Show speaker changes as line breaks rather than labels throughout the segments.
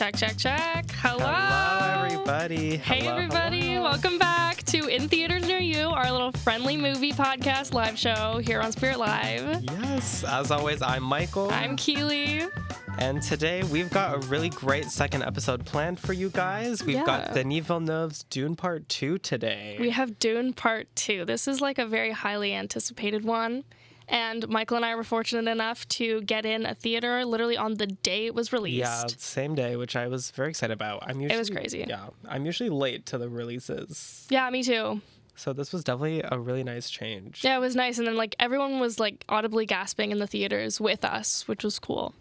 Check, check, check. Hello.
Hello, everybody.
Hey,
Hello,
everybody.
hello.
Welcome back to In Theaters Near You, our little friendly movie podcast live show here on Spirit Live.
Yes, as always, I'm Michael.
I'm Keeley.
And today we've got a really great second episode planned for you guys. We've got Denis Villeneuve's Dune Part 2 today.
We have Dune Part 2. This is like a very highly anticipated one. And Michael and I were fortunate enough to get in a theater literally on the day it was released.
Yeah, same day, which I was very excited about.
It was crazy.
Yeah, I'm usually late to the releases.
Yeah, me too.
So this was definitely a really nice change.
Yeah, it was nice. And then like everyone was like audibly gasping in the theaters with us, which was cool.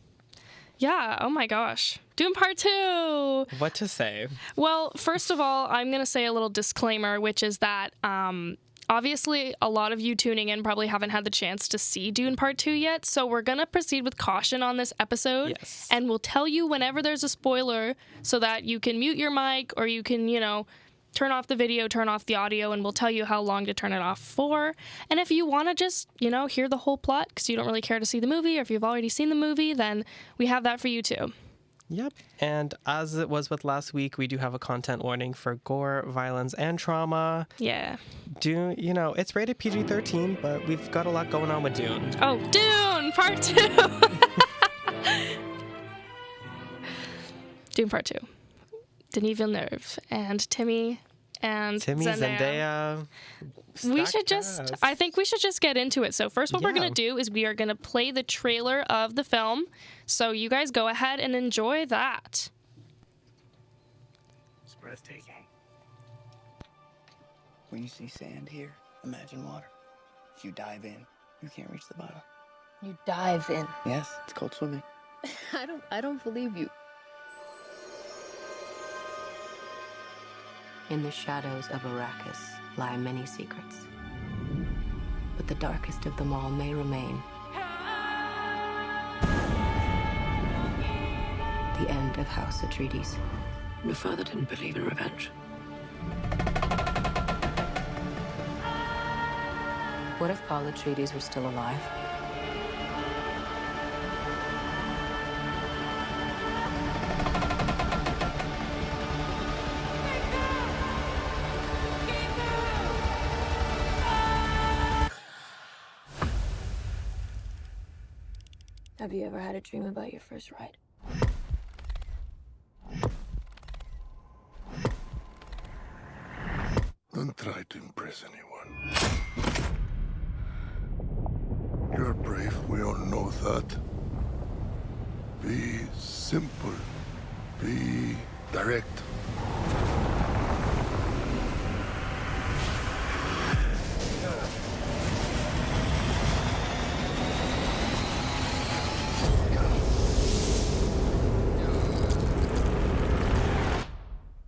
Yeah, oh my gosh. Dune Part 2!
What to say?
Well, first of all, I'm going to say a little disclaimer, which is that obviously a lot of you tuning in probably haven't had the chance to see Dune Part 2 yet, so we're going to proceed with caution on this episode.
Yes.
And we'll tell you whenever there's a spoiler so that you can mute your mic or you can, turn off the video, turn off the audio, and we'll tell you how long to turn it off for. And if you want to just, hear the whole plot because you don't really care to see the movie, or if you've already seen the movie, then we have that for you too.
Yep. And as it was with last week, we do have a content warning for gore, violence, and trauma.
Yeah.
Dune, it's rated PG-13, but we've got a lot going on with Dune.
Oh, Dune Part 2! Dune Part 2. Denis Villeneuve and Timmy and
Zendaya.
I think we should just get into it. So first what we're going to do is we are going to play the trailer of the film. So you guys go ahead and enjoy that.
It's breathtaking. When you see sand here, imagine water. If you dive in, you can't reach the bottom.
You dive in.
Yes, it's called swimming.
I don't believe you. In the shadows of Arrakis lie many secrets. But the darkest of them all may remain. The end of House Atreides.
Your father didn't believe in revenge.
What if Paul Atreides were still alive? Have you ever had a dream about your first ride?
Don't try to impress anyone. You're brave, we all know that. Be simple. Be direct.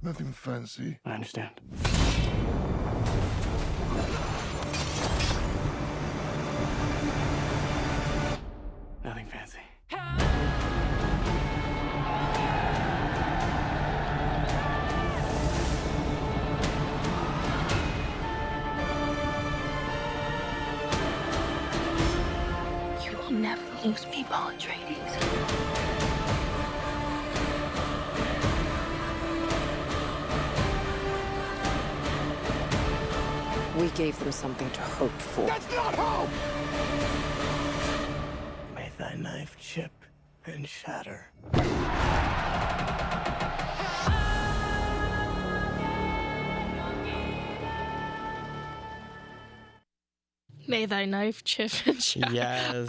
Nothing fancy.
I understand. Nothing fancy.
You will never lose me, Paul Atreides. We gave them something to hope for.
That's not hope!
May thy knife chip and shatter.
May thy knife chip and shatter.
Yes.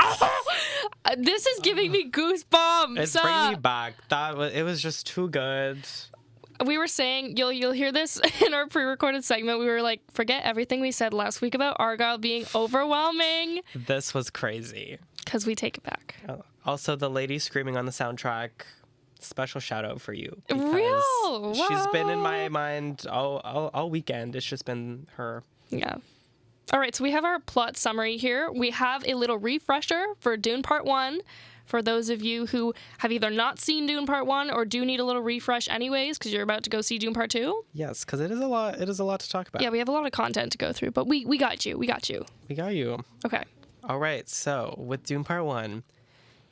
This is giving me goosebumps.
It's bringing me back. It was just too good.
We were saying, you'll hear this in our pre-recorded segment. We were like, forget everything we said last week about Argyle being overwhelming.
This was crazy.
Because we take it back.
Also, the lady screaming on the soundtrack, special shout out for you.
Real?
She's been in
Wow.
my mind all weekend. It's just been her.
Yeah. All right, so we have our plot summary here. We have a little refresher for Dune Part 1. For those of you who have either not seen Dune Part 1 or do need a little refresh anyways because you're about to go see Dune Part 2.
Yes, because it is a lot to talk about.
Yeah, we have a lot of content to go through, but we got you. We got you.
We got you.
Okay.
All right, so with Dune Part 1,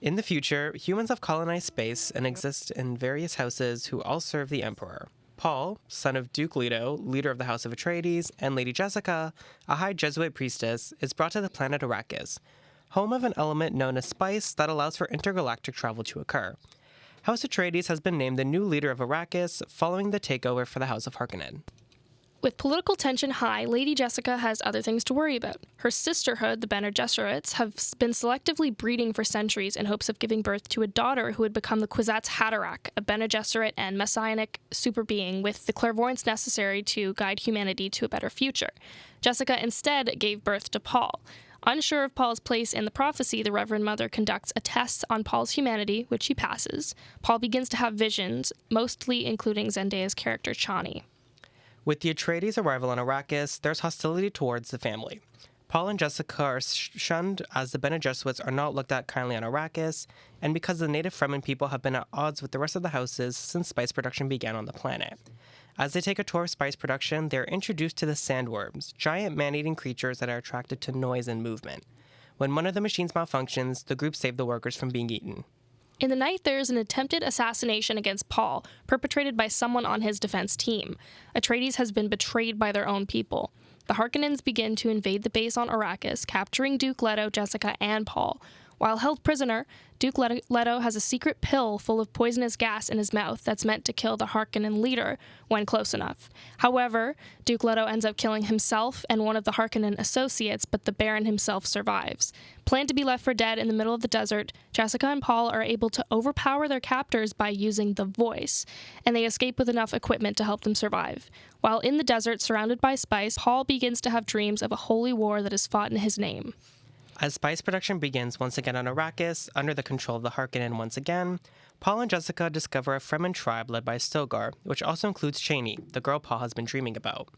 In the future, humans have colonized space and exist in various houses who all serve the Emperor. Paul, son of Duke Leto, leader of the House of Atreides, and Lady Jessica, a high Jesuit priestess, is brought to the planet Arrakis, home of an element known as spice that allows for intergalactic travel to occur. House Atreides has been named the new leader of Arrakis following the takeover for the House of Harkonnen.
With political tension high, Lady Jessica has other things to worry about. Her sisterhood, the Bene Gesserits, have been selectively breeding for centuries in hopes of giving birth to a daughter who would become the Kwisatz Haderach, a Bene Gesserit and messianic superbeing with the clairvoyance necessary to guide humanity to a better future. Jessica instead gave birth to Paul. Unsure of Paul's place in the prophecy, the Reverend Mother conducts a test on Paul's humanity, which he passes. Paul begins to have visions, mostly including Zendaya's character Chani.
With the Atreides' arrival on Arrakis, there's hostility towards the family. Paul and Jessica are shunned as the Bene Gesserits are not looked at kindly on Arrakis, and because the native Fremen people have been at odds with the rest of the houses since spice production began on the planet. As they take a tour of spice production, they're introduced to the sandworms, giant man-eating creatures that are attracted to noise and movement. When one of the machines malfunctions, the group save the workers from being eaten.
In the night, there is an attempted assassination against Paul, perpetrated by someone on his defense team. Atreides has been betrayed by their own people. The Harkonnens begin to invade the base on Arrakis, capturing Duke Leto, Jessica, and Paul. While held prisoner, Duke Leto has a secret pill full of poisonous gas in his mouth that's meant to kill the Harkonnen leader when close enough. However, Duke Leto ends up killing himself and one of the Harkonnen associates, but the Baron himself survives. Planned to be left for dead in the middle of the desert, Jessica and Paul are able to overpower their captors by using the voice, and they escape with enough equipment to help them survive. While in the desert, surrounded by spice, Paul begins to have dreams of a holy war that is fought in his name.
As spice production begins once again on Arrakis, under the control of the Harkonnen once again, Paul and Jessica discover a Fremen tribe led by Stilgar, which also includes Chani, the girl Paul has been dreaming about.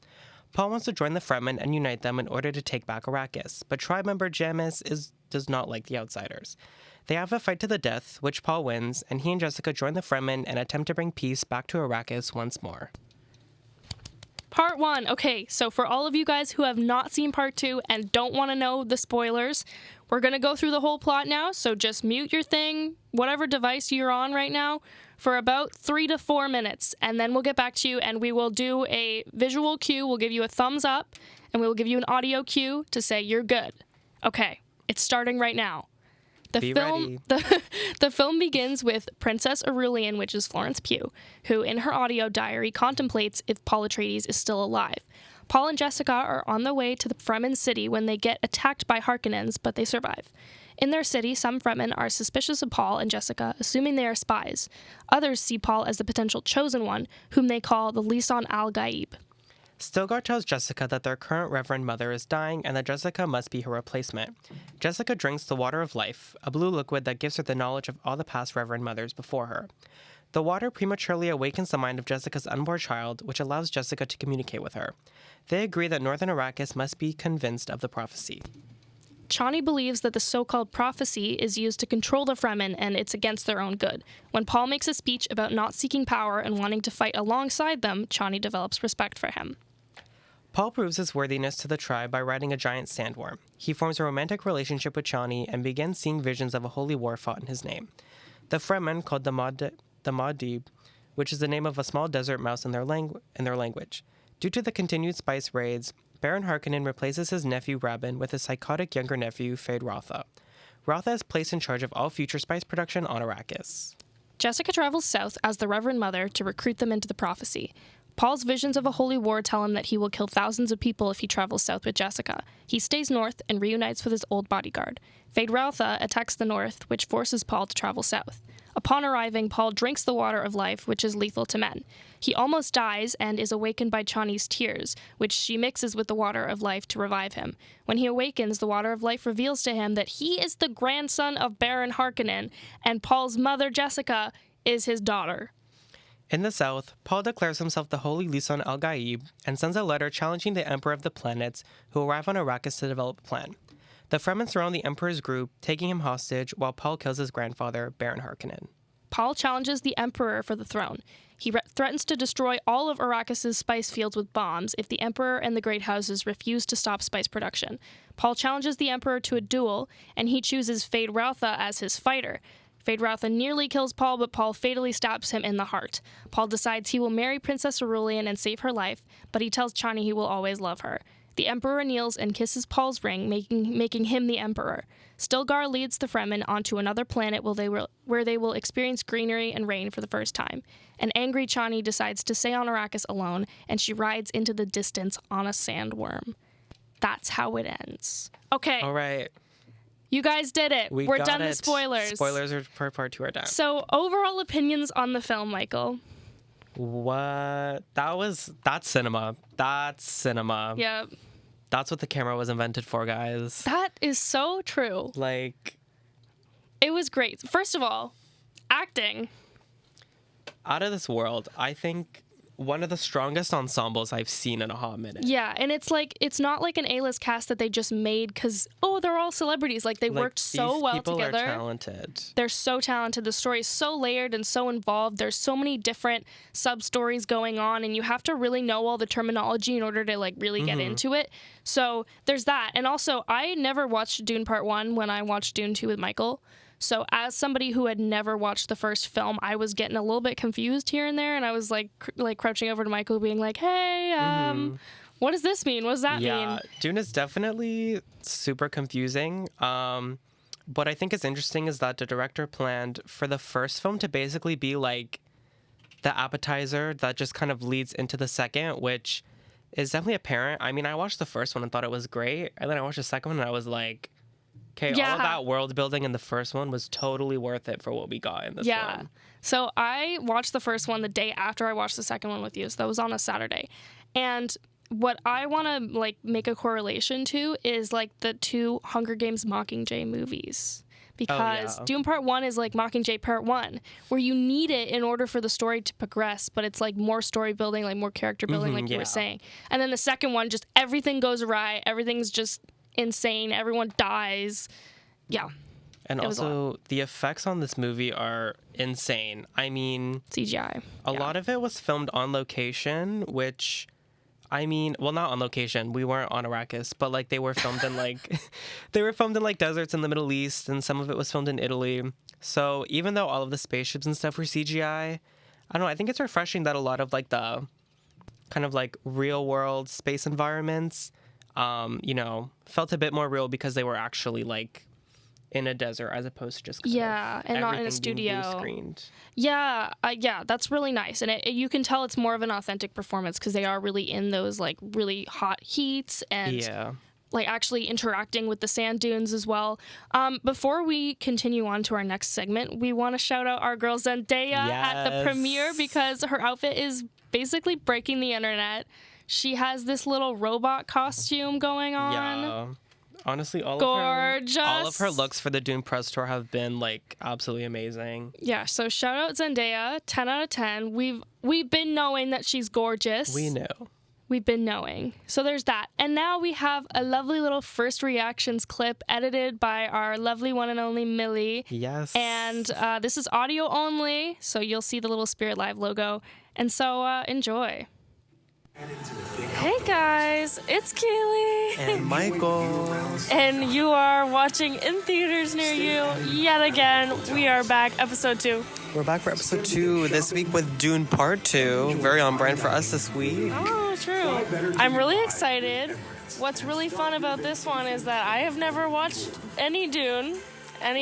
Paul wants to join the Fremen and unite them in order to take back Arrakis, but tribe member Jamis does not like the outsiders. They have a fight to the death, which Paul wins, and he and Jessica join the Fremen and attempt to bring peace back to Arrakis once more.
Part 1. Okay, so for all of you guys who have not seen Part 2 and don't want to know the spoilers, we're going to go through the whole plot now, so just mute your thing, whatever device you're on right now, for about 3 to 4 minutes, and then we'll get back to you and we will do a visual cue. We'll give you a thumbs up, and we will give you an audio cue to say you're good. Okay, it's starting right now. The film begins with Princess Aurelian, which is Florence Pugh, who in her audio diary contemplates if Paul Atreides is still alive. Paul and Jessica are on their way to the Fremen city when they get attacked by Harkonnens, but they survive. In their city, some Fremen are suspicious of Paul and Jessica, assuming they are spies. Others see Paul as the potential chosen one, whom they call the Lisan al-Gaib.
Stilgar tells Jessica that their current Reverend Mother is dying and that Jessica must be her replacement. Jessica drinks the water of life, a blue liquid that gives her the knowledge of all the past Reverend Mothers before her. The water prematurely awakens the mind of Jessica's unborn child, which allows Jessica to communicate with her. They agree that Northern Arrakis must be convinced of the prophecy.
Chani believes that the so-called prophecy is used to control the Fremen and it's against their own good. When Paul makes a speech about not seeking power and wanting to fight alongside them, Chani develops respect for him.
Paul proves his worthiness to the tribe by riding a giant sandworm. He forms a romantic relationship with Chani and begins seeing visions of a holy war fought in his name. The Fremen, called the Maudib, which is the name of a small desert mouse in their language. Due to the continued spice raids, Baron Harkonnen replaces his nephew Rabin with his psychotic younger nephew, Fade Rotha. Rotha is placed in charge of all future spice production on Arrakis.
Jessica travels south as the Reverend Mother to recruit them into the prophecy. Paul's visions of a holy war tell him that he will kill thousands of people if he travels south with Jessica. He stays north and reunites with his old bodyguard. Fade Rotha attacks the north, which forces Paul to travel south. Upon arriving, Paul drinks the water of life, which is lethal to men. He almost dies and is awakened by Chani's tears, which she mixes with the water of life to revive him. When he awakens, the water of life reveals to him that he is the grandson of Baron Harkonnen, and Paul's mother, Jessica, is his daughter.
In the south, Paul declares himself the Holy Lisan al-Gaib and sends a letter challenging the Emperor of the Planets, who arrive on Arrakis to develop a plan. The Fremen surround the Emperor's group, taking him hostage, while Paul kills his grandfather, Baron Harkonnen.
Paul challenges the Emperor for the throne. He threatens to destroy all of Arrakis' spice fields with bombs if the Emperor and the Great Houses refuse to stop spice production. Paul challenges the Emperor to a duel, and he chooses Feyd-Rautha as his fighter. Feyd-Rautha nearly kills Paul, but Paul fatally stabs him in the heart. Paul decides he will marry Princess Cerulean and save her life, but he tells Chani he will always love her. The Emperor kneels and kisses Paul's ring, making him the Emperor. Stilgar leads the Fremen onto another planet where they will experience greenery and rain for the first time. An angry Chani decides to stay on Arrakis alone, and she rides into the distance on a sandworm. That's how it ends. Okay.
All right.
You guys did it. We're
got
done
it.
with spoilers.
Spoilers for part 2 are done.
So, overall opinions on the film, Michael.
What? That's cinema. That's cinema.
Yeah.
That's what the camera was invented for, guys.
That is so true.
Like,
it was great. First of all, acting.
out of this world. I think one of the strongest ensembles I've seen in a hot minute.
Yeah, and it's like, it's not like an A-list cast that they just made because, oh, they're all celebrities. Like, they worked so well together.
These people are talented.
They're so talented. The story is so layered and so involved. There's so many different sub-stories going on, and you have to really know all the terminology in order to, like, really get into it. So there's that. And also, I never watched Dune Part 1 when I watched Dune 2 with Michael. So as somebody who had never watched the first film, I was getting a little bit confused here and there, and I was like crouching over to Michael being like, hey, what does this mean? What does that mean?
Yeah, Dune is definitely super confusing. What I think is interesting is that the director planned for the first film to basically be like the appetizer that just kind of leads into the second, which is definitely apparent. I mean, I watched the first one and thought it was great, and then I watched the second one and I was like, okay, all of that world building in the first one was totally worth it for what we got in this one.
So I watched the first one the day after I watched the second one with you. So that was on a Saturday. And what I want to like make a correlation to is like the two Hunger Games Mockingjay movies. Because Dune Part 1 is like Mockingjay Part 1, where you need it in order for the story to progress, but it's like more story building, like more character building, like you were saying. And then the second one, just everything goes awry. Everything's just insane. Everyone dies. Yeah.
And also, the effects on this movie are insane. I mean,
CGI.
A lot of it was filmed on location, which, I mean, well, not on location. We weren't on Arrakis, but like they were filmed in like deserts in the Middle East, and some of it was filmed in Italy. So even though all of the spaceships and stuff were CGI, I don't know. I think it's refreshing that a lot of like the kind of like real world space environments, you know, felt a bit more real because they were actually like in a desert as opposed to just
and not in a studio. Yeah, that's really nice, and you can tell it's more of an authentic performance because they are really in those like really hot heats and like actually interacting with the sand dunes as well. Before we continue on to our next segment, we want to shout out our girl Zendaya at the premiere because her outfit is basically breaking the internet. She has this little robot costume going on. Yeah.
Honestly, all of her looks for the Dune press tour have been like absolutely amazing.
Yeah, so shout out Zendaya, 10 out of 10. We've been knowing that she's gorgeous.
We know.
We've been knowing. So there's that. And now we have a lovely little first reactions clip edited by our lovely one and only Millie.
Yes.
And this is audio only, so you'll see the little Spirit Live logo. And so enjoy. Hey guys, it's Keeley
and Michael,
and you are watching in theaters near you yet again. We are back, episode 2.
We're back for episode 2 this week with Dune Part 2. Very on brand for us this week.
Oh, true. I'm really excited. What's really fun about this one is that I have never watched any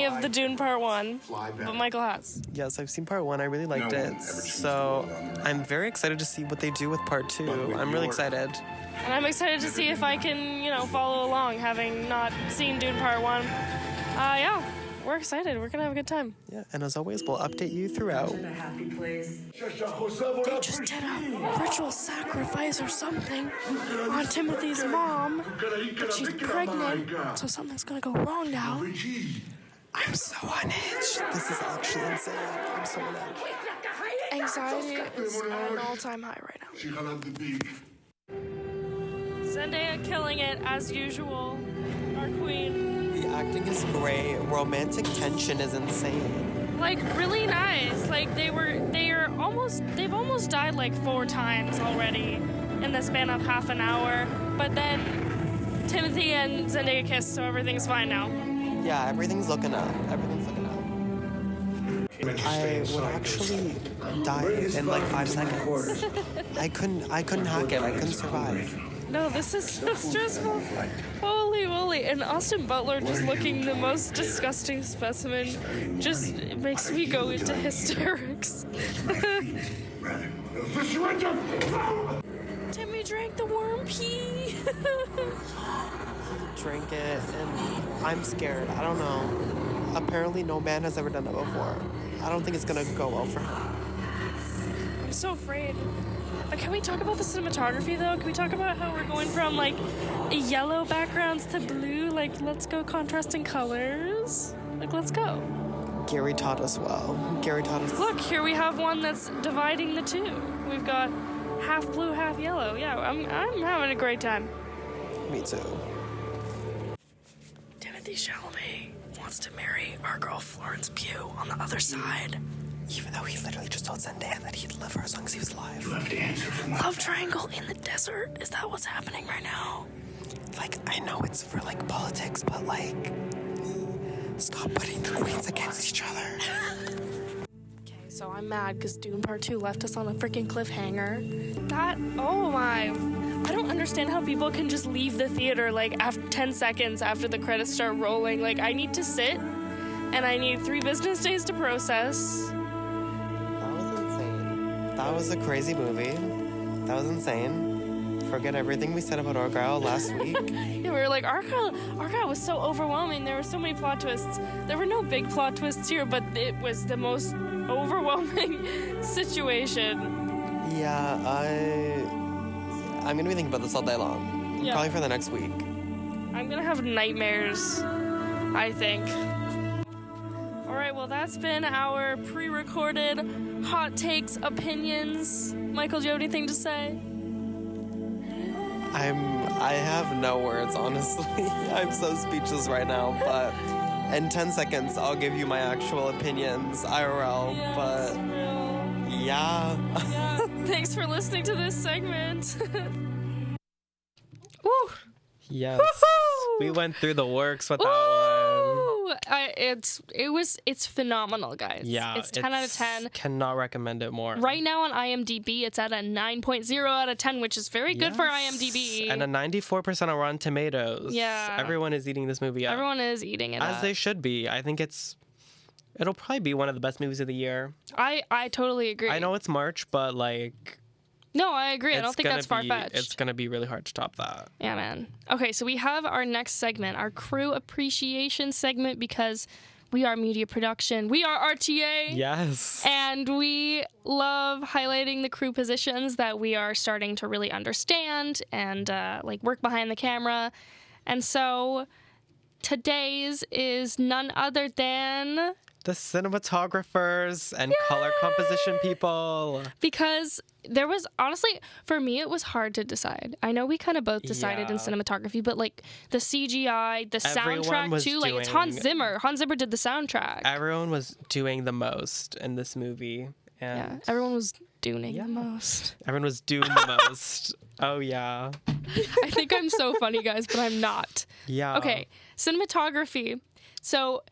of the Dune Part 1, but Michael has.
Yes, I've seen Part 1. I really liked it. So I'm very excited to see what they do with Part 2. I'm really excited.
And I'm excited to see if I can, follow along, having not seen Dune Part 1. We're excited. We're going to have a good time.
Yeah, and as always, we'll update you throughout.
They just did a ritual sacrifice or something on Timothy's mom, but she's pregnant, so something's going to go wrong now.
I'm so on edge. This is actually insane. I'm so on edge.
Anxiety is at an all-time high right now. Zendaya killing it as usual. Our queen.
The acting is great. Romantic tension is insane.
like really nice. Like they've almost died like 4 times already in the span of half an hour. But then Timothée and Zendaya kissed, so everything's fine now.
Yeah, everything's looking up. Everything's looking up. I would actually die in like 5 seconds. I couldn't hack it. I couldn't survive.
No, this is so stressful. Holy moly. And Austin Butler just looking the most disgusting specimen just makes me go into hysterics. Timmy drank the worm pee.
Drink it, and I'm scared. I don't know. Apparently no man has ever done it before. I don't think it's gonna go well for him.
I'm so afraid. Can we talk about the cinematography though? Can we talk about how we're going from like yellow backgrounds to blue? Like, let's go contrasting colors. Like, let's go.
Gary taught us well. Gary taught us.
Look, here we have one that's dividing the two. We've got half blue, half yellow. Yeah, I'm having a great time.
Me too.
Timothée Chalamet wants to marry our girl Florence Pugh on the other side.
Even though he literally just told Zendaya that he'd live her as long as he was alive.
You have to answer for my
Love triangle in the desert? Is that what's happening right now?
Like, I know it's for like politics, but like, stop putting the queens against each other.
Okay, so I'm mad because Dune Part 2 left us on a freaking cliffhanger. Oh my. I don't understand how people can just leave the theater like after 10 seconds after the credits start rolling. Like, I need to sit and I need 3 business days to process.
That was insane. That was a crazy movie. That was insane. Forget everything we said about Argyle last week.
Yeah, we were like, Argyle was so overwhelming. There were so many plot twists. There were no big plot twists here, but it was the most overwhelming situation.
Yeah, I'm gonna be thinking about this all day long.
Yeah.
Probably for the next week.
I'm gonna have nightmares, I think. Alright, well that's been our pre-recorded hot takes opinions. Michael, do you have anything to say?
I have no words, honestly. I'm so speechless right now, but in 10 seconds I'll give you my actual opinions, IRL,
Yes,
but
real.
yeah.
Yeah. Thanks for listening to this segment. Woo!
Yes.
Woo-hoo!
We went through the works with that
Ooh!
one.
It's phenomenal, guys.
Yeah.
It's 10 out of 10.
Cannot recommend it more.
Right now on IMDb, it's at a 9.0 out of 10, which is very good for IMDb.
And a 94% on Rotten Tomatoes.
Yeah.
Everyone is eating this movie up.
Everyone is eating it
As
up.
they should be. I think it'll probably be one of the best movies of the year.
I totally agree.
I know it's March, but like...
No, I agree. I don't think that's far-fetched.
It's going to be really hard to top that.
Yeah, man. Okay, so we have our next segment, our crew appreciation segment, because we are media production. We are RTA.
Yes.
And we love highlighting the crew positions that we are starting to really understand and like work behind the camera. And so today's is none other than...
The cinematographers and color composition people.
Because there was, honestly, for me, it was hard to decide. I know we kind of both decided in
Yeah.
cinematography, but like the CGI, the
Everyone
soundtrack
was
too, like it's Hans Zimmer. Hans Zimmer did the soundtrack.
Everyone was doing the most in this movie. And
Yeah, everyone was doing the most.
everyone was doing the most. Oh, yeah.
I think I'm so funny, guys, but I'm not.
Yeah.
Okay, cinematography. So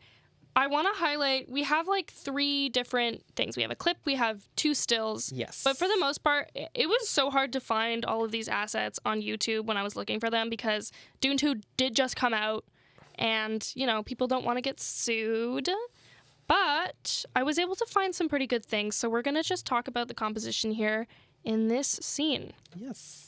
I want to highlight, we have like 3 different things. We have a clip, we have 2 stills.
Yes.
But for the most part, it was so hard to find all of these assets on YouTube when I was looking for them because Dune 2 did just come out and, you know, people don't want to get sued. But I was able to find some pretty good things. So we're going to just talk about the composition here in this scene.
Yes.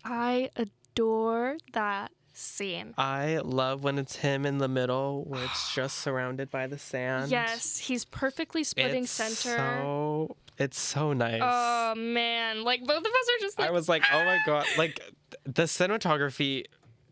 I adore that scene.
I love when it's him in the middle, where it's just surrounded by the sand.
Yes, he's perfectly splitting center.
It's so nice.
Oh man, like both of us are just like
I was like, oh my god, like the cinematography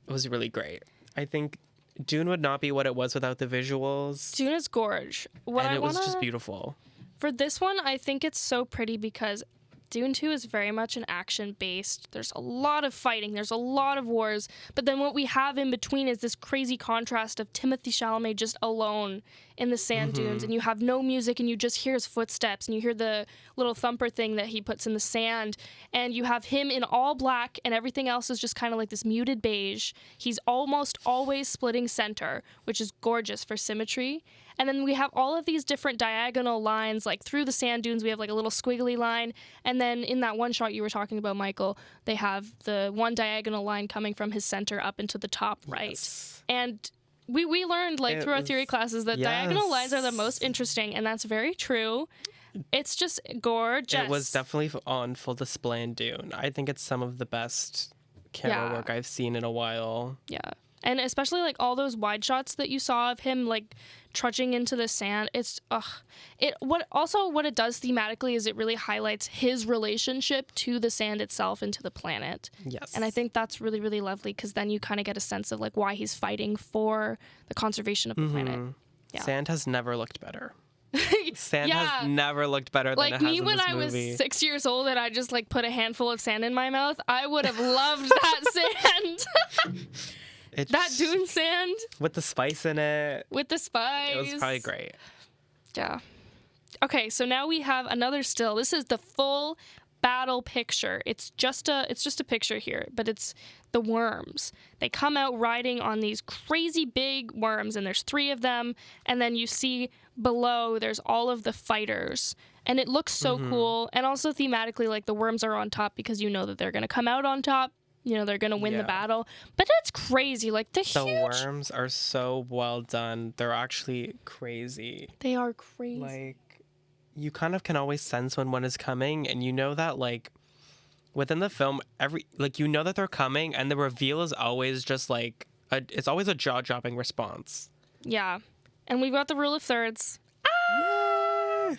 was really great. I think Dune would not be what it was without the visuals.
Dune is gorge.
It was just beautiful.
For this one, I think it's so pretty because Dune 2 is very much an action-based. There's a lot of fighting. There's a lot of wars. But then what we have in between is this crazy contrast of Timothée Chalamet just alone in the sand dunes. And you have no music, and you just hear his footsteps, and you hear the little thumper thing that he puts in the sand. And you have him in all black, and everything else is just kind of like this muted beige. He's almost always splitting center, which is gorgeous for symmetry. And then we have all of these different diagonal lines, like through the sand dunes, we have like a little squiggly line. And then in that one shot you were talking about, Michael, they have the one diagonal line coming from his center up into the top right.
Yes.
And we learned like through our theory classes that diagonal lines are the most interesting, and that's very true. It's just gorgeous.
It was definitely on full display in Dune. I think it's some of the best camera work I've seen in a while.
Yeah. And especially like all those wide shots that you saw of him like trudging into the sand. It's what it does thematically is it really highlights his relationship to the sand itself and to the planet.
Yes.
And I think that's really, really lovely because then you kind of get a sense of like why he's fighting for the conservation of the planet. Yeah.
Sand has never looked better. Sand has never looked better than
like
it has
me
in
when
this
I
movie.
was 6 years old and I just like put a handful of sand in my mouth, I would have loved that sand. That dune sand
with the spice in it.
With the spice.
It was probably great.
Yeah. Okay, so now we have another still. This is the full battle picture. It's just a picture here, but it's the worms. They come out riding on these crazy big worms, and there's 3 of them, and then you see below there's all of the fighters. And it looks so cool, and also thematically like the worms are on top because you know that they're going to come out on top. You know, they're going to win the battle. But it's crazy. Like, the
worms are so well done. They're actually crazy.
They are crazy.
Like, you kind of can always sense when one is coming. And you know that, like, within the film, you know that they're coming. And the reveal is always just, like, it's always a jaw-dropping response.
Yeah. And we've got the rule of thirds. Ah!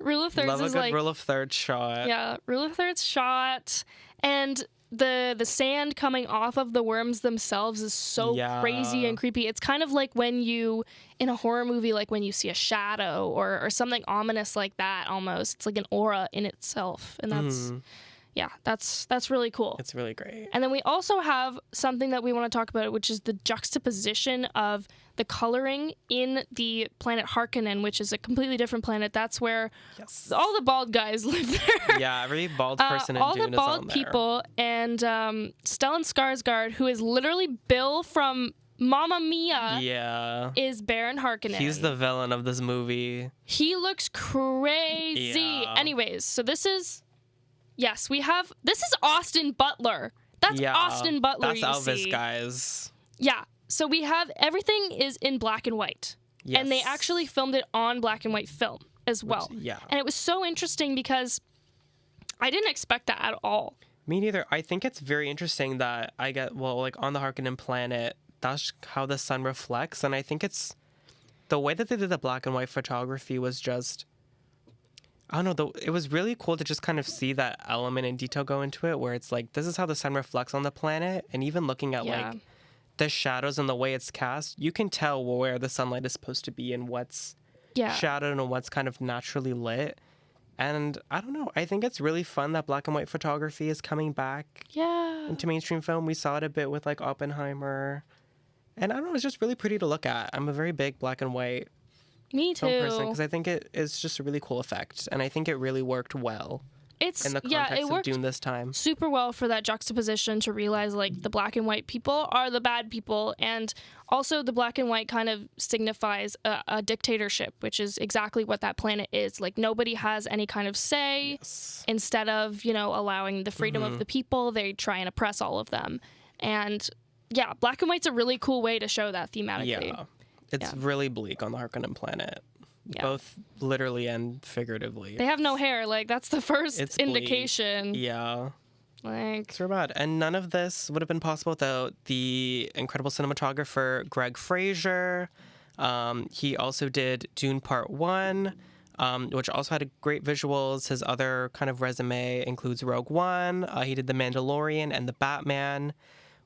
Rule of thirds
Love
is
a good
like...
rule of thirds shot.
Yeah, rule of thirds shot. And... The sand coming off of the worms themselves is so crazy and creepy. It's kind of like when you, in a horror movie, like when you see a shadow or something ominous like that almost. It's like an aura in itself. And that's really cool.
It's really great.
And then we also have something that we want to talk about, which is the juxtaposition of the coloring in the planet Harkonnen, which is a completely different planet. That's where all the bald guys live there.
Yeah, every bald person in Dune is on there. All the bald
people. And Stellan Skarsgård, who is literally Bill from Mamma Mia, is Baron Harkonnen.
He's the villain of this movie.
He looks crazy. Yeah. Anyways, so this is Austin Butler. That's Austin Butler.
That's Elvis, guys.
Yeah. So we have everything is in black and white. Yes. And they actually filmed it on black and white film as well. And it was so interesting because I didn't expect that at all.
Me neither. I think it's very interesting that on the Harkonnen planet, that's how the sun reflects. And I think it's the way that they did the black and white photography was just, I don't know, it was really cool to just kind of see that element and detail go into it, where it's like, this is how the sun reflects on the planet. And even looking at like the shadows and the way it's cast, you can tell where the sunlight is supposed to be and what's shadowed and what's kind of naturally lit. And I don't know, I think it's really fun that black and white photography is coming back into mainstream film. We saw it a bit with like Oppenheimer. And I don't know, it's just really pretty to look at. I'm a very big black and white film person because I think it is just a really cool effect. And I think it really worked well. In the context of Dune this time.
Super well for that juxtaposition to realize like the black and white people are the bad people, and also the black and white kind of signifies a dictatorship, which is exactly what that planet is. Like nobody has any kind of say. Instead of, allowing the freedom of the people, they try and oppress all of them. And yeah, black and white's a really cool way to show that thematically.
Yeah. It's really bleak on the Harkonnen planet.
Yeah.
Both literally and figuratively.
They have no hair. Like, that's the first indication.
Yeah.
Like,
So bad. And none of this would have been possible without the incredible cinematographer Greg Fraser. He also did Dune Part 1, which also had great visuals. His other kind of resume includes Rogue One. He did The Mandalorian and The Batman,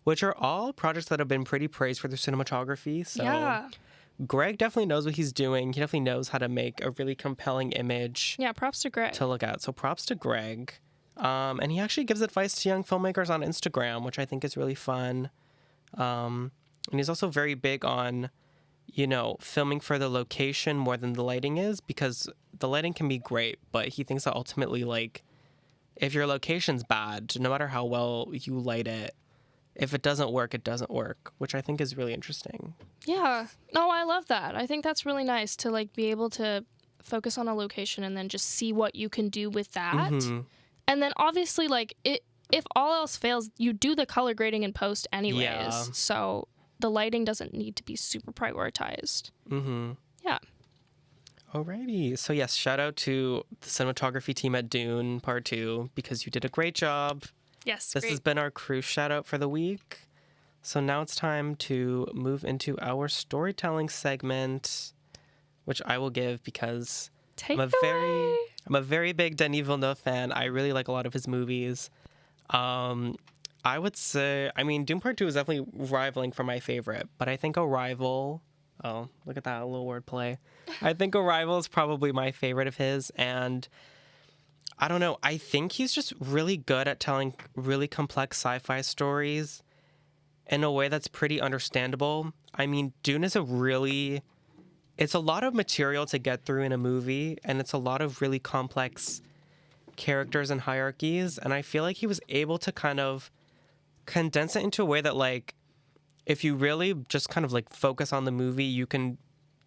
which are all projects that have been pretty praised for their cinematography. So
yeah.
Greg definitely knows what he's doing. He definitely knows how to make a really compelling image
Yeah, props to Greg.
to look at. So props to Greg. And he actually gives advice to young filmmakers on Instagram, which I think is really fun. And he's also very big on, filming for the location more than the lighting is, because the lighting can be great, but he thinks that ultimately, like, if your location's bad, no matter how well you light it, if it doesn't work, it doesn't work, which I think is really interesting.
Yeah. No, I love that. I think that's really nice to, like, be able to focus on a location and then just see what you can do with that.
Mm-hmm.
And then obviously, like, if all else fails, you do the color grading in post anyways.
Yeah.
So the lighting doesn't need to be super prioritized.
Mm-hmm.
Yeah.
Alrighty. So yes, shout out to the cinematography team at Dune Part 2, because you did a great job.
Yes,
This has been our crew shout out for the week. So now it's time to move into our storytelling segment, which I will give because
Take
I'm
it away.
I'm a very big Denis Villeneuve fan. I really like a lot of his movies. I would say, Dune Part 2 is definitely rivaling for my favorite, but I think Arrival, oh, look at that little wordplay. I think Arrival is probably my favorite of his, and I don't know, I think he's just really good at telling really complex sci-fi stories in a way that's pretty understandable. I mean, Dune is it's a lot of material to get through in a movie, and it's a lot of really complex characters and hierarchies, and I feel like he was able to kind of condense it into a way that, like, if you really just kind of, like, focus on the movie, you can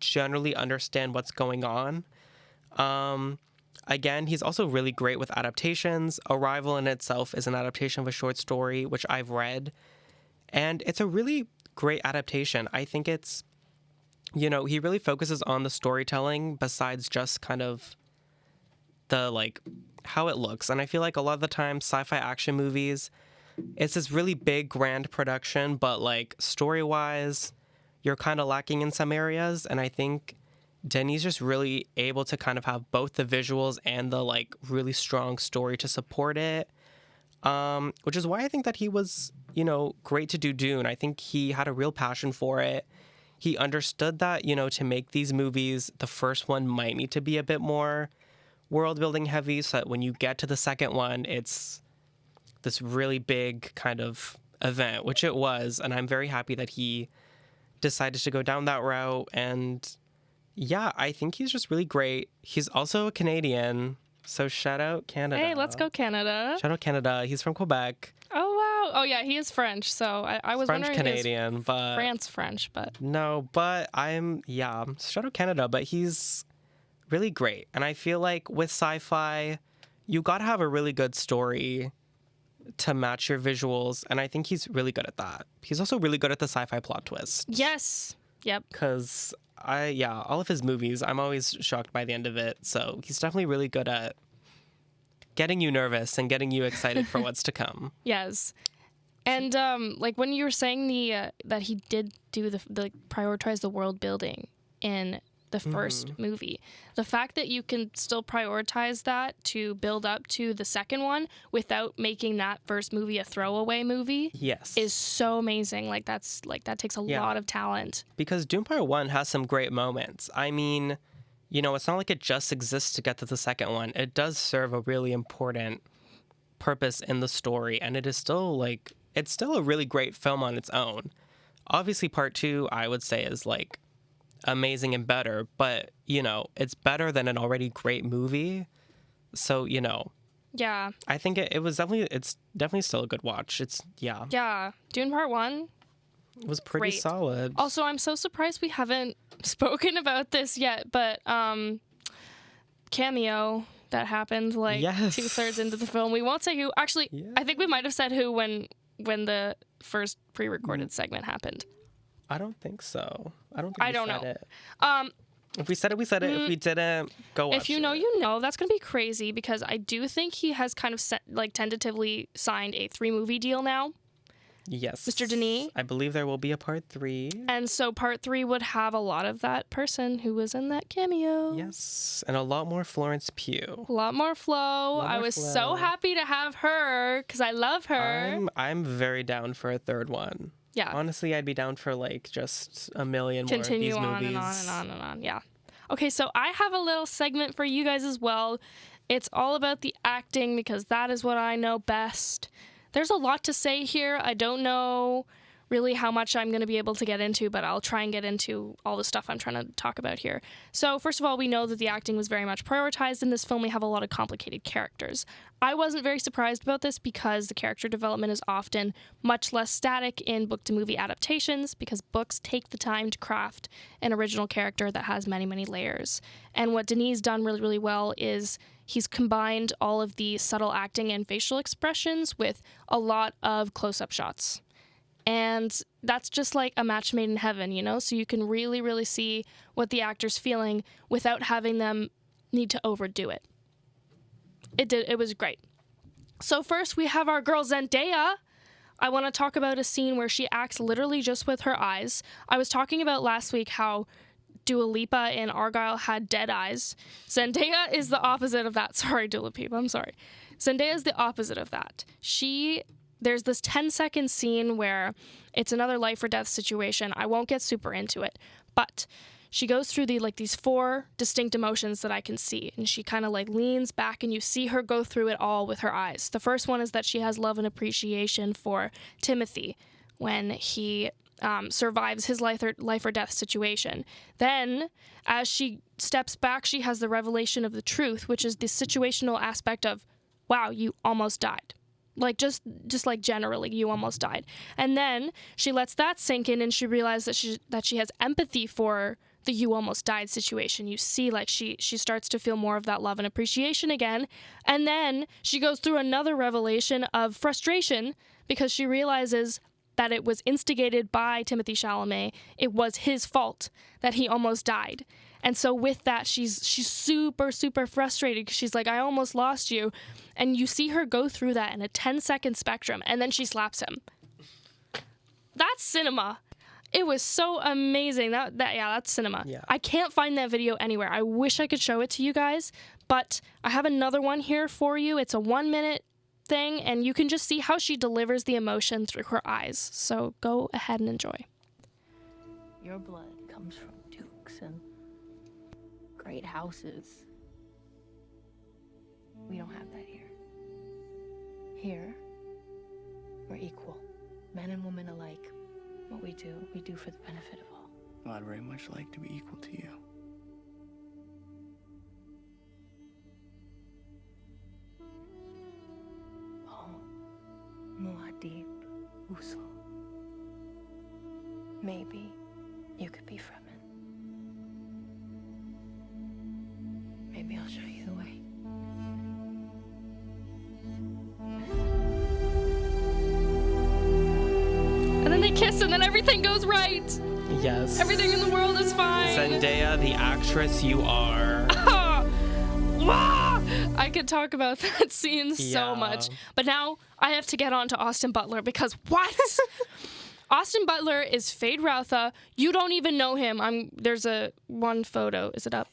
generally understand what's going on. Again, he's also really great with adaptations. Arrival in itself is an adaptation of a short story, which I've read, and it's a really great adaptation. I think it's, he really focuses on the storytelling besides just kind of the, like, how it looks. And I feel like a lot of the time sci-fi action movies, it's this really big grand production, but, like, story-wise, you're kind of lacking in some areas. And I think Denis just really able to kind of have both the visuals and the, like, really strong story to support it. Which is why I think that he was, great to do Dune. I think he had a real passion for it. He understood that, to make these movies, the first one might need to be a bit more world building heavy, so that when you get to the second one, it's this really big kind of event, which it was. And I'm very happy that he decided to go down that route. And yeah, I think he's just really great. He's also a Canadian, so shout out Canada.
Hey, let's go Canada.
Shout out Canada. He's from Quebec.
Oh, wow. Oh, yeah, he is French. So I was wondering
French-Canadian, but...
France French, but...
No, but shout out Canada, but he's really great. And I feel like with sci-fi, you got to have a really good story to match your visuals, and I think he's really good at that. He's also really good at the sci-fi plot twist.
Yes. Yep.
Because all of his movies, I'm always shocked by the end of it. So he's definitely really good at getting you nervous and getting you excited for what's to come.
Yes. And like when you were saying that he did do the prioritize the world building in the first movie, the fact that you can still prioritize that to build up to the second one without making that first movie a throwaway movie, is so amazing. Like that takes a lot of talent.
Because Dune Part 1 has some great moments. I mean, it's not like it just exists to get to the second one. It does serve a really important purpose in the story, and it is still it's still a really great film on its own. Obviously, Part 2, I would say, is like amazing and better, but it's better than an already great movie. So
yeah,
I think it's definitely still a good watch.
Dune Part 1
was pretty solid.
Also, I'm so surprised we haven't spoken about this yet, but cameo that happened 2/3 into the film. We won't say who. Actually, I think we might have said who when the first pre-recorded segment happened.
I don't think so. I don't know.
It.
If we said it, we said it. If we didn't, go watch it.
If you know, you know. That's going to be crazy because I do think he has kind of tentatively signed a 3-movie deal now.
Yes.
Mr. Denis.
I believe there will be a part 3.
And so part 3 would have a lot of that person who was in that cameo.
Yes. And a lot more Florence Pugh.
A lot more Flo. I was
Flo.
so happy to have her because I love her.
I'm very down for a 3rd one.
Yeah.
Honestly, I'd be down for like just a million more of
Continue
these
on
movies.
and on and on and on. Yeah. Okay, so I have a little segment for you guys as well. It's all about the acting because that is what I know best. There's a lot to say here. I don't know really how much I'm going to be able to get into, but I'll try and get into all the stuff I'm trying to talk about here. So first of all, we know that the acting was very much prioritized in this film. We have a lot of complicated characters. I wasn't very surprised about this because the character development is often much less static in book-to-movie adaptations because books take the time to craft an original character that has many, many layers. And what Denis done really, really well is he's combined all of the subtle acting and facial expressions with a lot of close-up shots. And that's just like a match made in heaven, you know? So you can really, really see what the actor's feeling without having them need to overdo it. It was great. So first we have our girl Zendaya. I want to talk about a scene where she acts literally just with her eyes. I was talking about last week how Dua Lipa in Argyle had dead eyes. Zendaya is the opposite of that. Sorry, Dua Lipa, I'm sorry. Zendaya is the opposite of that. There's this 10-second scene where it's another life or death situation. I won't get super into it, but she goes through these 4 distinct emotions that I can see, and she kind of like leans back and you see her go through it all with her eyes. The first one is that she has love and appreciation for Timothée when he survives his life or death situation. Then, as she steps back, she has the revelation of the truth, which is the situational aspect of, wow, you almost died. Like, just like generally, you almost died. And then she lets that sink in and she realizes that she has empathy for the you almost died situation. You see, like, she starts to feel more of that love and appreciation again. And then she goes through another revelation of frustration because she realizes that it was instigated by Timothée Chalamet. It was his fault that he almost died. And so with that, she's super, super frustrated because she's like, I almost lost you. And you see her go through that in a 10-second spectrum, and then she slaps him. That's cinema. It was so amazing. That's cinema.
Yeah.
I can't find that video anywhere. I wish I could show it to you guys, but I have another one here for you. It's a 1-minute thing, and you can just see how she delivers the emotion through her eyes. So go ahead and enjoy.
Your blood comes from dukes and great houses. We don't have that here. Here, we're equal. Men and women alike. What we do for the benefit of all.
Well, I'd very much like to be equal to you.
Oh, Muad'Dib Usul. Maybe you could be from it. Maybe I'll show you the way.
And then they kiss, and then everything goes right.
Yes.
Everything in the world is fine.
Zendaya, the actress you are.
I could talk about that scene so
Yeah.
much. But now I have to get on to Austin Butler because what? Austin Butler is Fade Routha. You don't even know him. There's one photo. Is it up?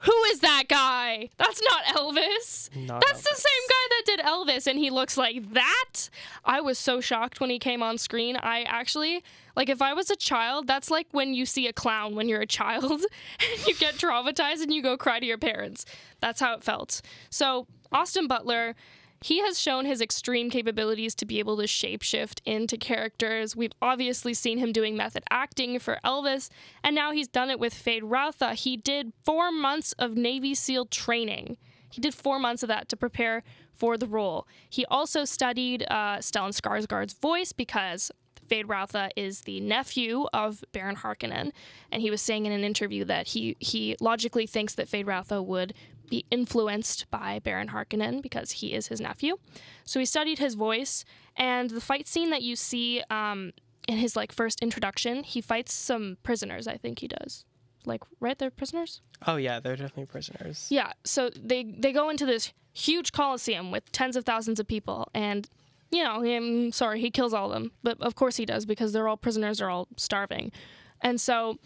Who is that guy? That's not Elvis. That's the same guy that did Elvis, and he looks like that. I was so shocked when he came on screen. I actually, if I was a child, that's like when you see a clown when you're a child, and you get traumatized and you go cry to your parents. That's how it felt. So, Austin Butler, he has shown his extreme capabilities to be able to shapeshift into characters. We've obviously seen him doing method acting for Elvis, and now he's done it with Fade Routha. He did 4 months of Navy SEAL training. He did 4 months of that to prepare for the role. He also studied Stellan Skarsgård's voice because Fade Routha is the nephew of Baron Harkonnen, and he was saying in an interview that he logically thinks that Fade Routha would be influenced by Baron Harkonnen because he is his nephew. So he studied his voice, and the fight scene that you see in his first introduction, he fights some prisoners, I think he does. like, right? They're prisoners?
Oh, yeah, they're definitely prisoners.
Yeah, so they go into this huge coliseum with tens of thousands of people, and, you know, he kills all of them. But of course he does, because they're all prisoners, they're all starving. And so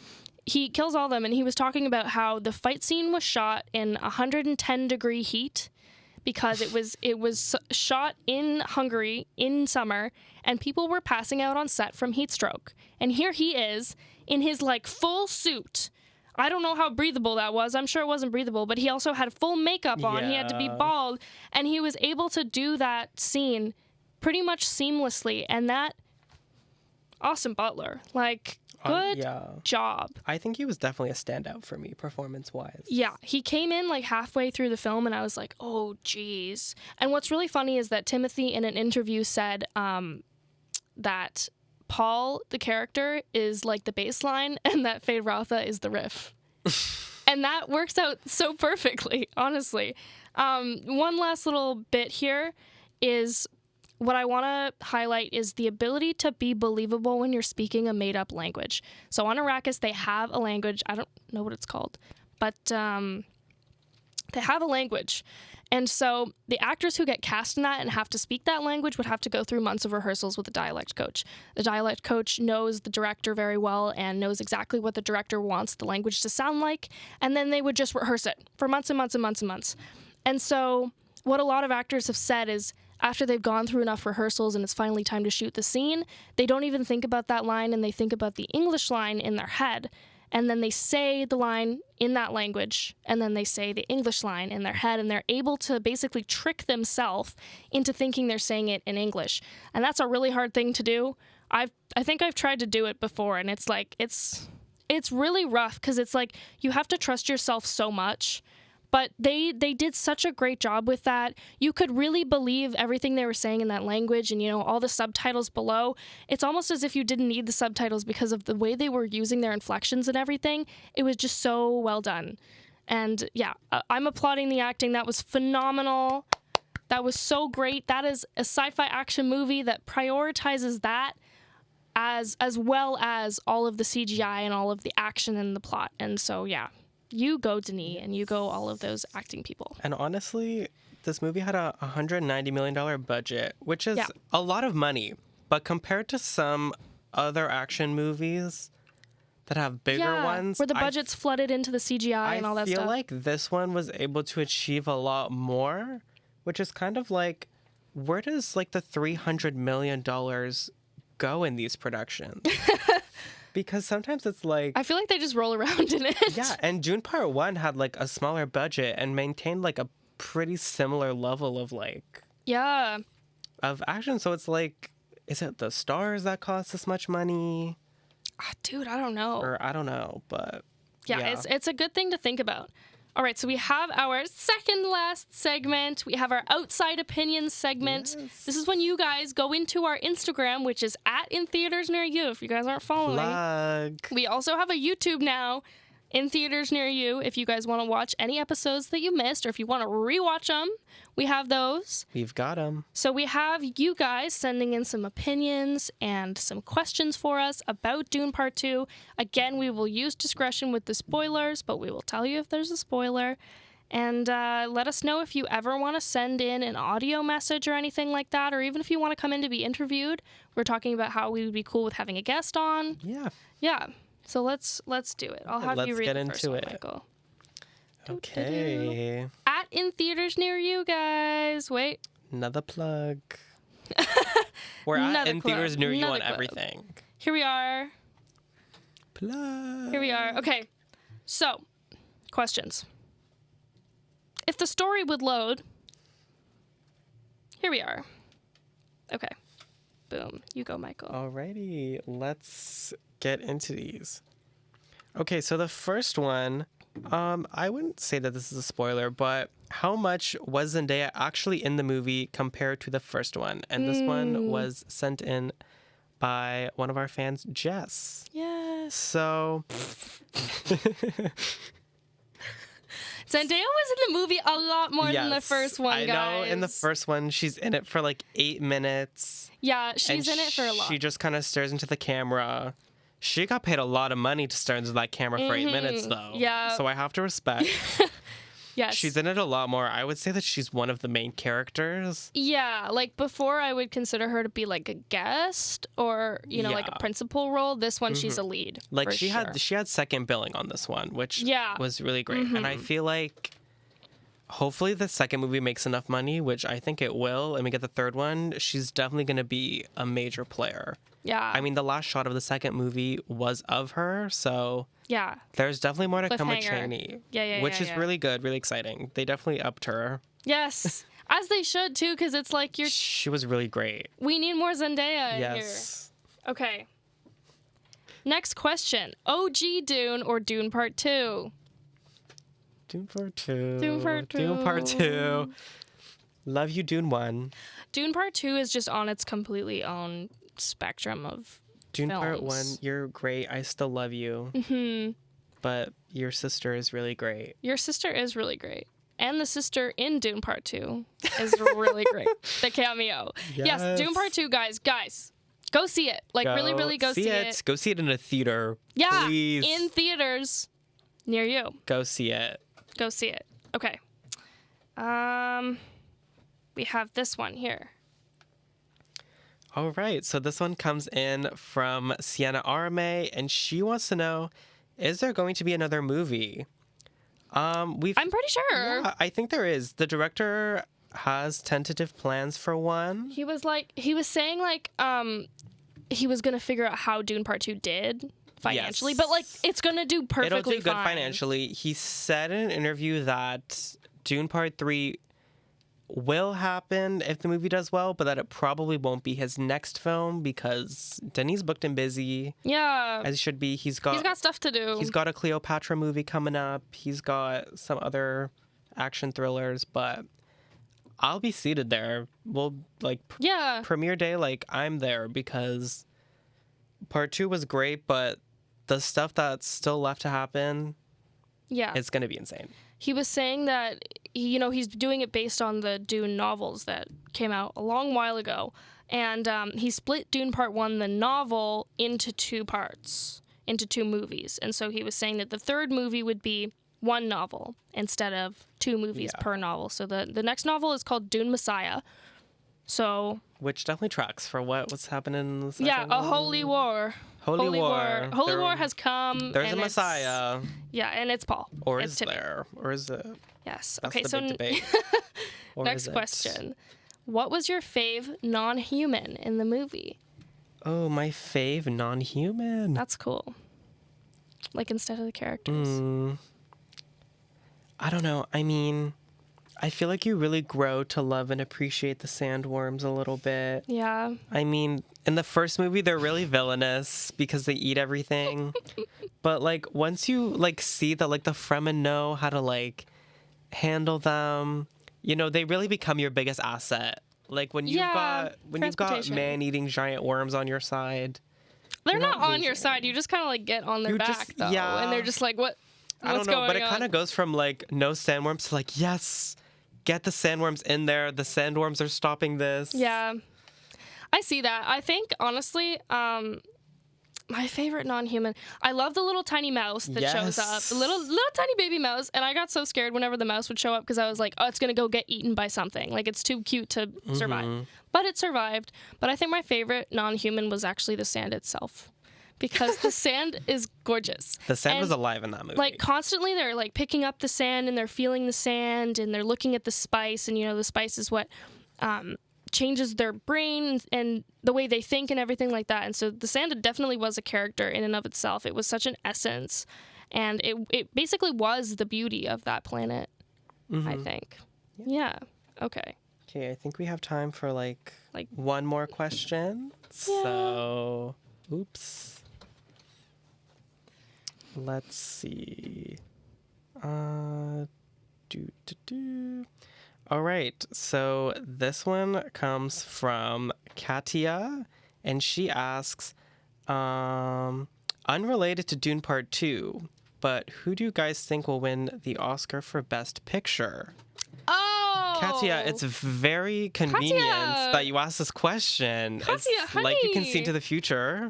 he kills all of them, and he was talking about how the fight scene was shot in 110-degree heat, because it was shot in Hungary in summer, and people were passing out on set from heat stroke. And here he is in his, like, full suit. I don't know how breathable that was. I'm sure it wasn't breathable, but he also had full makeup on. He had to be bald, and he was able to do that scene pretty much seamlessly. And that, Austin Butler, like, good job.
I think he was definitely a standout for me, performance-wise.
Yeah, he came in like halfway through the film, and I was like, oh, geez. And what's really funny is that Timothée, in an interview, said that Paul, the character, is like the bass line, and that Feyd-Rautha is the riff. And that works out so perfectly, honestly. One last little bit here is what I want to highlight is the ability to be believable when you're speaking a made-up language. So on Arrakis, they have a language. I don't know what it's called, but they have a language. And so the actors who get cast in that and have to speak that language would have to go through months of rehearsals with a dialect coach. The dialect coach knows the director very well and knows exactly what the director wants the language to sound like, and then they would just rehearse it for months and months and months and months. And so what a lot of actors have said is after they've gone through enough rehearsals and it's finally time to shoot the scene, they don't even think about that line, and they think about the English line in their head. And then they say the line in that language, and then they say the English line in their head, and they're able to basically trick themselves into thinking they're saying it in English. And that's a really hard thing to do. I think I've tried to do it before, and it's like, it's really rough, because it's like you have to trust yourself so much. But they did such a great job with that. You could really believe everything they were saying in that language, and, you know, all the subtitles below. It's almost as if you didn't need the subtitles because of the way they were using their inflections and everything. It was just so well done. And yeah, I'm applauding the acting. That was phenomenal. That was so great. That is a sci-fi action movie that prioritizes that as well as all of the CGI and all of the action and the plot. And so, yeah. You go, Denis, and you go all of those acting people.
And honestly, this movie had a $190 million budget, which is a lot of money. But compared to some other action movies that have bigger ones,
where the budget's flooded into the CGI and all that stuff.
I feel like this one was able to achieve a lot more, which is kind of like, where does like the $300 million go in these productions? Because sometimes it's like...
I feel like they just roll around in it.
Yeah, and Dune Part 1 had like a smaller budget and maintained like a pretty similar level of like...
Yeah.
Of action. So it's like, is it the stars that cost this much money?
Dude, I don't know.
Or I don't know, but...
Yeah, it's a good thing to think about. All right, so we have our second last segment. We have our outside opinions segment. Yes. This is when you guys go into our Instagram, which is @InTheatersNearYou, if you guys aren't following.
Plug.
We also have a YouTube now, In Theaters Near You, if you guys want to watch any episodes that you missed, or if you want to rewatch them, we have those.
We've got them.
So we have you guys sending in some opinions and some questions for us about Dune Part 2. Again, we will use discretion with the spoilers, but we will tell you if there's a spoiler. And let us know if you ever want to send in an audio message or anything like that, or even if you want to come in to be interviewed. We're talking about how we would be cool with having a guest on.
Yeah.
Yeah. So let's do it. I'll have you read the first one, Michael.
Okay.
In Theaters Near You, guys. Wait.
Another plug. We're at In Theaters Near You on everything.
Here we are.
Plug.
Here we are. Okay. So, questions. If the story would load. Here we are. Okay. Boom. You go, Michael.
Alrighty. Let's get into these. Okay, so the first one, I wouldn't say that this is a spoiler, but how much was Zendaya actually in the movie compared to the first one? And this one was sent in by one of our fans, Jess.
Yes.
So...
Zendaya was in the movie a lot more than the first one, guys.
I know in the first one, she's in it for like 8 minutes.
Yeah, she's in it for a lot.
She just kind of stares into the camera. She got paid a lot of money to star into that camera for 8 minutes, though.
Yeah.
So I have to respect.
Yes.
She's in it a lot more. I would say that she's one of the main characters.
Yeah, like before I would consider her to be like a guest or, you know, like a principal role. This one, she's a lead.
Like
for
she
sure.
had second billing on this one, which was really great. And I feel like hopefully the second movie makes enough money, which I think it will, and we get the third one. She's definitely going to be a major player.
Yeah.
I mean, the last shot of the second movie was of her, so
yeah.
there's definitely more to come with
Cliffhanger.
Chaney.
Yeah,
which is really good, really exciting. They definitely upped her.
Yes. As they should too, because it's like
She was really great.
we need more Zendaya in
Yes.
here. Okay. Next question. OG Dune or Dune Part 2?
Dune Part 2.
Dune Part 2.
Dune Part 2. Love you, Dune 1.
Dune Part 2 is just on its completely own spectrum of
Dune
films.
Part 1, you're great. I still love you.
Mm-hmm.
But your sister is really great.
Your sister is really great. And the sister in Dune Part 2 is really great. The cameo. Yes, Dune Part 2, guys. Go see it. Like, really, really go see it.
Go see it in a theater.
Yeah,
Please.
in theaters near you.
Go see it.
Go see it. Okay. We have this one here.
All right. So this one comes in from Sienna Arame, and she wants to know, is there going to be another movie?
I'm pretty sure.
Yeah, I think there is. The director has tentative plans for one.
He was saying like he was gonna figure out how Dune Part 2 did financially, but like it's gonna do perfectly
It'll do good
fine.
financially. He said in an interview that Dune Part 3 will happen if the movie does well, but that it probably won't be his next film because Denis booked and busy.
Yeah.
As he should be. He's got
stuff to do.
He's got a Cleopatra movie coming up. He's got some other action thrillers, but I'll be seated there. We'll premiere day, like I'm there because Part 2 was great, but the stuff that's still left to happen, it's going to be insane.
He was saying that, he's doing it based on the Dune novels that came out a long while ago. And he split Dune Part 1, the novel, into 2 parts, into 2 movies. And so he was saying that the third movie would be 1 novel instead of 2 movies per novel. So the next novel is called Dune Messiah. So...
Which definitely tracks for what's happening in the second
Yeah, a
one.
holy war. Holy war has come.
There's a Messiah.
Yeah, and it's Paul.
Or
it's
is
Timmy.
there? Or is it?
Yes.
That's
Okay,
the
so
big debate. Or
next
is it?
question. What was your fave non-human in the movie?
Oh, my fave non-human.
That's cool. Like instead of the characters.
I don't know. I mean, I feel like you really grow to love and appreciate the sandworms a little bit.
Yeah.
I mean, in the first movie, they're really villainous because they eat everything. But, like, once you, like, see that, like, the Fremen know how to, like, handle them, they really become your biggest asset. Like, when you've got man-eating giant worms on your side.
They're not on your side. You just kind of, like, get on their back, though. Yeah. And they're just like, what's going on?
I don't know, but it kind of goes from, like, no sandworms to, like, yes, get the sandworms in there. The sandworms are stopping this.
Yeah. I see that. I think, honestly, my favorite non-human, I love the little tiny mouse that shows up. The little tiny baby mouse. And I got so scared whenever the mouse would show up because I was like, oh, it's going to go get eaten by something. Like, it's too cute to survive. But it survived. But I think my favorite non-human was actually the sand itself. Because the sand is gorgeous.
The sand was alive in that movie.
Like, constantly they're, like, picking up the sand and they're feeling the sand and they're looking at the spice. And, the spice is what changes their brain and the way they think and everything like that. And so the sand definitely was a character in and of itself. It was such an essence. And it basically was the beauty of that planet, I think. Yeah. Okay.
Okay, I think we have time for, like one more question. Yeah. So, oops. Let's see. All right. So this one comes from Katia, and she asks, unrelated to Dune Part 2, but who do you guys think will win the Oscar for Best Picture?
Oh!
Katya, it's very convenient that you asked this question.
Katya,
it's like you can see
honey.
into the future.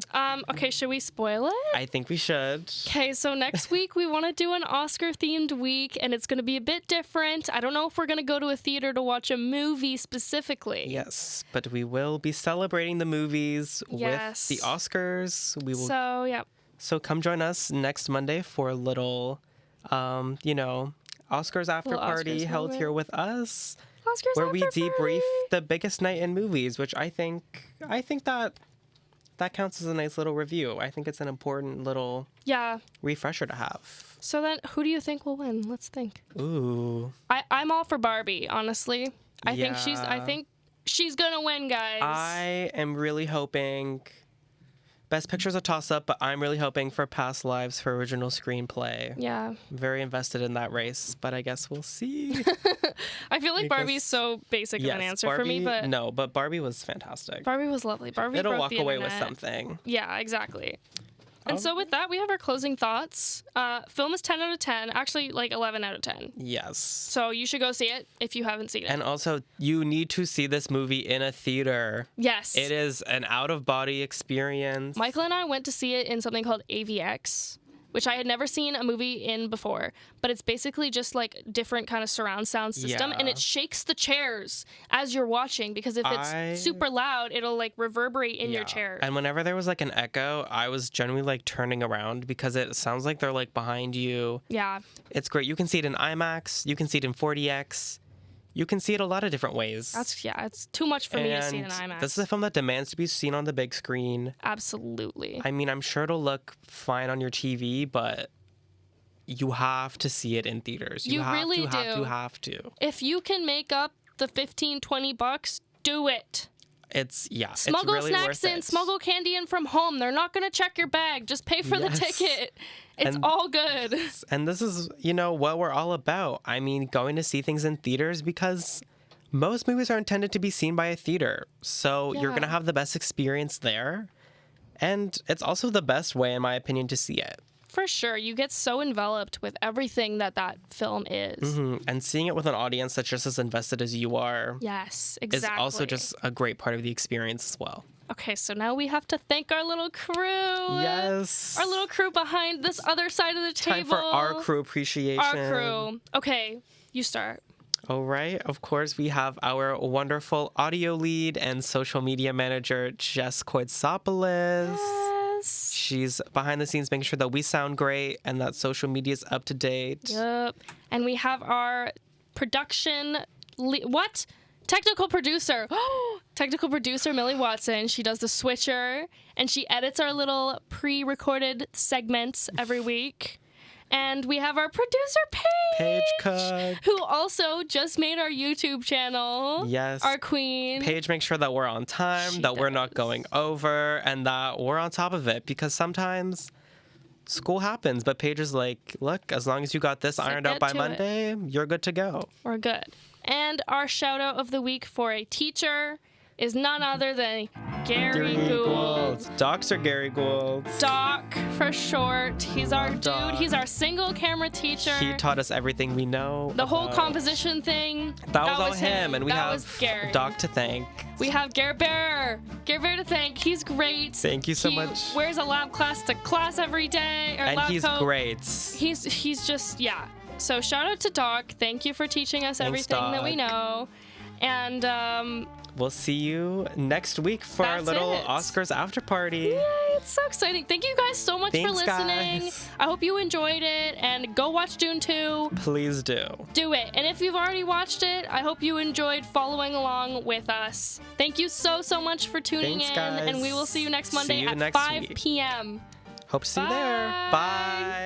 Okay, should we spoil it?
I think we should.
Okay, so next week we want to do an Oscar-themed week, and it's going to be a bit different. I don't know if we're going to go to a theater to watch a movie specifically.
Yes, but we will be celebrating the movies with the Oscars. We will.
So, yeah.
So come join us next Monday for a little, Oscars after party
Oscars
held
moment.
here with us,
Oscars
where we
after
debrief
party.
the biggest night in movies, which I think that counts as a nice little review. I think it's an important little refresher to have.
So then, who do you think will win? Let's think.
Ooh.
I'm all for Barbie, honestly. I think she's gonna win, guys.
I am really hoping. Best Picture's a toss-up, but I'm really hoping for Past Lives for original screenplay.
Yeah.
I'm very invested in that race, but I guess we'll see.
I feel like Barbie's so basic of an answer for me, but
no, but Barbie was fantastic.
Barbie was lovely. Barbie
It'll
broke
walk
the
away with
internet.
something.
Yeah, exactly. And so with that, we have our closing thoughts. Film is 10 out of 10. Actually, like 11 out of 10.
Yes.
So you should go see it if you haven't seen it.
And also, you need to see this movie in a theater.
Yes.
It is an out-of-body experience.
Michael and I went to see it in something called AVX, which I had never seen a movie in before, but it's basically just like different kind of surround sound system, and it shakes the chairs as you're watching, because if it's super loud, it'll like reverberate in your chair.
And whenever there was like an echo, I was generally like turning around because it sounds like they're like behind you.
Yeah.
It's great. You can see it in IMAX. You can see it in 4DX. You can see it a lot of different ways.
It's too much for me to see it in IMAX.
This is a film that demands to be seen on the big screen.
Absolutely.
I mean, I'm sure it'll look fine on your TV, but you have to see it in theaters.
You really do.
Have to.
If you can make up the $15-20, do it.
it's
Smuggle
really
snacks
worth
in,
it.
smuggle candy in from home. They're not going to check your bag. Just pay for the ticket. It's all good.
And this is, what we're all about. I mean, going to see things in theaters, because most movies are intended to be seen by a theater. So you're going to have the best experience there. And it's also the best way, in my opinion, to see it.
For sure. You get so enveloped with everything that film is.
Mm-hmm. And seeing it with an audience that's just as invested as you are.
Yes, exactly.
Is also just a great part of the experience as well.
Okay, so now we have to thank our little crew.
Yes.
Our little crew behind this other side of the table.
Time for our crew appreciation.
Our crew. Okay, you start.
All right. Of course, we have our wonderful audio lead and social media manager, Jess Koitsopoulos.
Yes.
She's behind the scenes making sure that we sound great and that social media is up to date.
Yep. And we have our technical producer. Technical producer, Millie Watson. She does the switcher, and she edits our little pre-recorded segments every week. And we have our producer, Paige
Cook,
who also just made our YouTube channel.
Yes.
Our queen.
Paige makes sure that we're on time, we're not going over, and that we're on top of it, because sometimes school happens, but Paige is like, look, as long as you got this ironed out by Monday, you're good to go.
We're good. And our shout out of the week for a teacher is none other than Gary Gould.
Dr. Gary Gould.
Doc for short. He's our dude.
Doc.
He's our single camera teacher.
He taught us everything we know.
The whole composition thing.
That was all him. And we have Doc to thank.
We have Garrett Bear to thank. He's great.
Thank you so much.
He wears a lab class to class every day.
And he's great.
He's just, yeah. So shout out to Doc. Thank you for teaching us everything that we know. And
we'll see you next week for our little Oscars after party.
Yay, it's so exciting. Thank you guys so much for listening.
Guys.
I hope you enjoyed it, and go watch Dune 2.
Please do.
Do it. And if you've already watched it, I hope you enjoyed following along with us. Thank you so much for tuning in,
guys.
and we will see you next Monday at 5 p.m.
Hope to see you there. Bye.